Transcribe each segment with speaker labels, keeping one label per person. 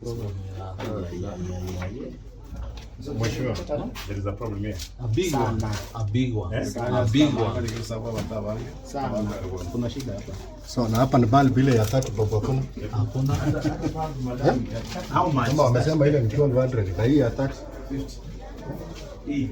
Speaker 1: Mheshimiwa, there is a problem here.
Speaker 2: A big one. A big one. A big one. Kuna shida hapa.
Speaker 1: So na hapa ni bulb ile ya 30 bob hakuna.
Speaker 2: Hakuna. How much?
Speaker 1: Kama wamesema ile ni 200 na hii ya 30. Hii.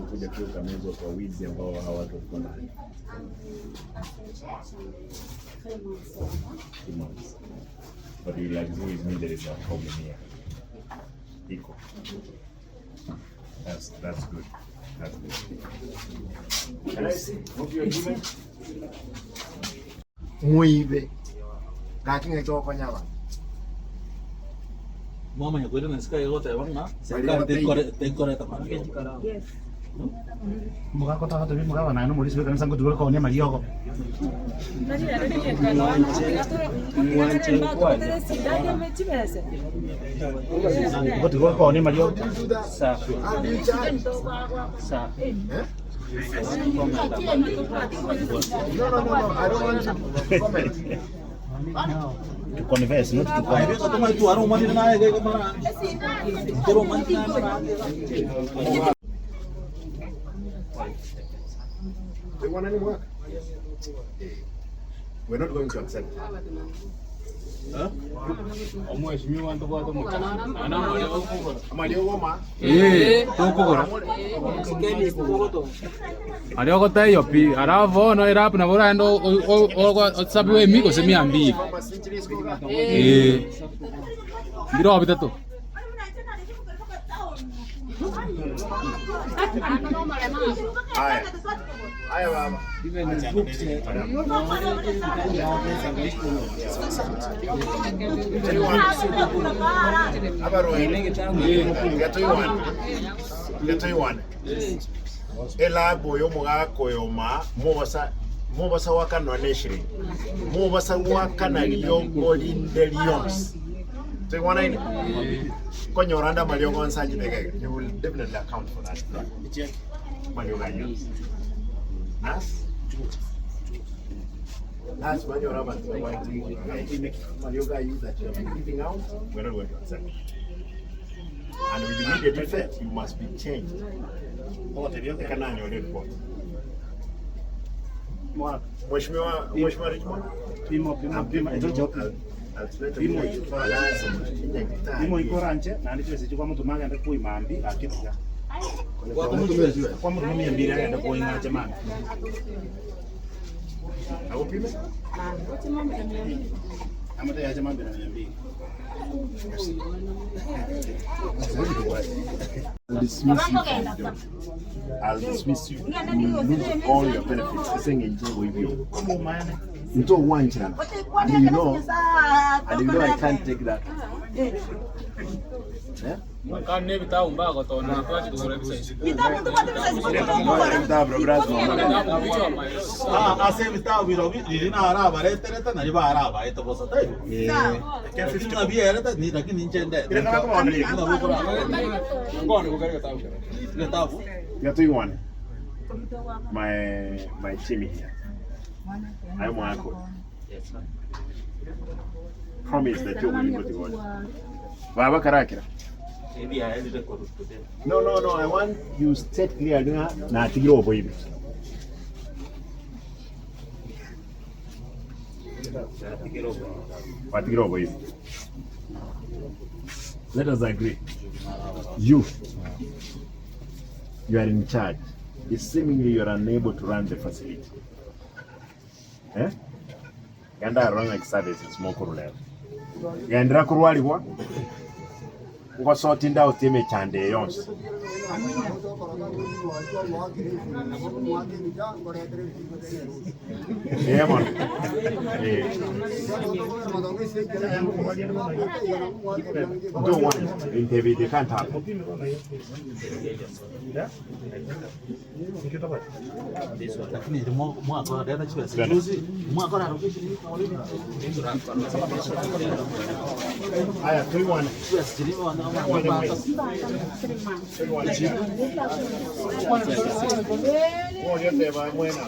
Speaker 3: Kuja kuweka mezo kwa wizi ambao hawa watu wako ndani. But you like who is me, there is a problem here. Equal. That's good. That's good. Can I see? Hope you're giving.
Speaker 1: Muibe. Kakinga choko nyawa.
Speaker 2: Mama ya kwenda nasikia yote bwana. Serikali tekore tamani. Yes. Muka kota hata mimi muka na muri sibe kanisa ngo kwa ni mali yako. Ngo tuko kwa ni mali yako. Safi. Safi.
Speaker 1: No, I don't want to comment.
Speaker 3: To converse, not to comment.
Speaker 1: They want any work? We're not going to accept. Huh?
Speaker 4: Alioko tayo pi aravo no irap na bora ndo o sabi we miko se mi ambi biro abitato
Speaker 1: Haya baba. Ela boyo mugako yoma mubasa wakano neshiri mubasa wakana liyongoli ndelions tegwana ini konyoranda maliongo ansaji dege. You will definitely account for that. Malionga use that's when you're about to Malioga use that you're giving out, we're not going to accept it. And with immediate effect, you must be changed. Mheshimiwa Richmond,
Speaker 3: Pimo iko ranje na ndicho sicho kwa mtu mmoja anaenda kuimambi akipiga. Kwa mtu mmoja mbili anaenda kuinga jamani.
Speaker 1: au pime?
Speaker 3: Amata ya jamani na mbili.
Speaker 1: I'll dismiss you from the job. I'll dismiss you. You will lose all your benefits. This thing is with you. Into one channel. And you know I can't take that. Yeah?
Speaker 4: kan ne bitaw mba ko to na kwa chitu sore bisa
Speaker 5: bitaw mtu kwa bisa
Speaker 2: ase bitaw biro bi na ara bare tereta na ba ara ba eto bosa tai ke 50 na bi era ta ni lakini nchende
Speaker 1: Ndio kama wale.
Speaker 4: ngone ko kare taw
Speaker 2: le tabu
Speaker 1: You have to one. My team here. I want to.
Speaker 2: yes
Speaker 1: Promise that you will go to God. Baba Karakira. No, I want you state clear na tigiro boy. Tigiro boy. Let us agree. You are in charge. It's seemingly you are unable to run the facility. Eh? Yanda run like services more kuruleva. Yandra kurwaliwa. Ngo sorting out time chande yonse. Yeah man. Don't want interview they can't happen.
Speaker 2: lakini mwa kwa data chwa sijuzi mwa kwa location
Speaker 1: Aya 3-1.
Speaker 2: chwa sijini wana
Speaker 1: Moja te va buena.